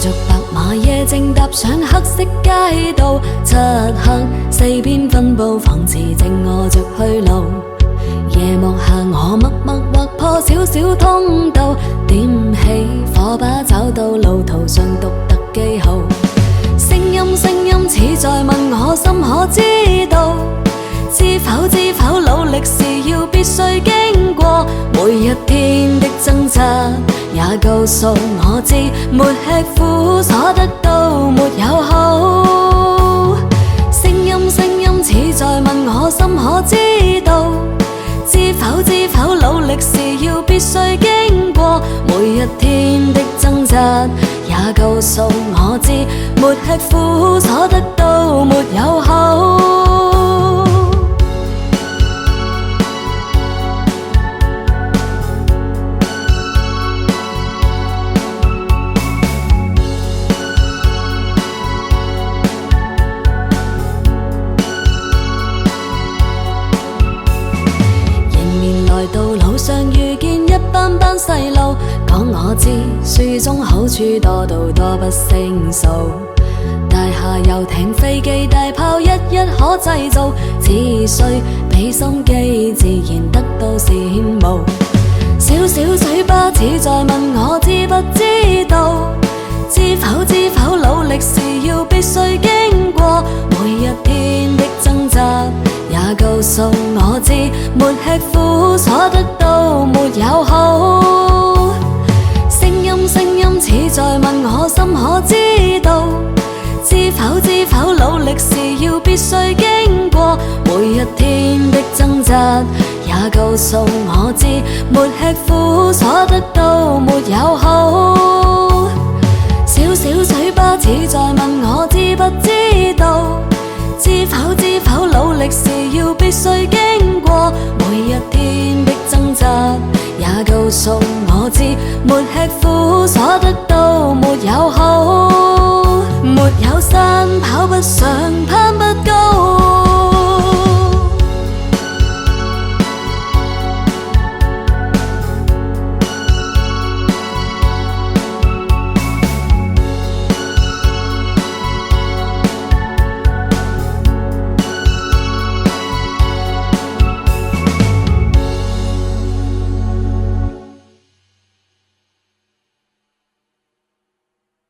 着白馬夜正踏上黑色街道，漆黑四邊分布，房子正餓着去路。夜幕下我默默劃破小小通道，點起火把找到路途上獨特記號。聲音似在問我心可知道，知否努力是要必須經過，每一天的掙扎也告訴我知，沒吃苦所得到沒有好。聲音似在問我心可知道，知否努力是要必須經過，每一天的掙扎也告訴我知，沒吃苦所得到沒有好。到路上遇見一班細路，講我知書中好處多到多不勝數，大廈遊艇飛機大炮一可製造，只需俾心機自然得到羨慕。小嘴巴似在問我知不知道，知否努力是要必須經過，每一天的掙扎也告訴我知，沒吃苦所得到沒有好。聲音似在問我心可知道，知否努力是要必須經過，每一天的掙扎也告訴我知，沒吃苦所得到沒有好。小嘴巴似在問我知不知道，知否努力是要必須經過，每一天的掙扎也告訴我知，沒吃苦所得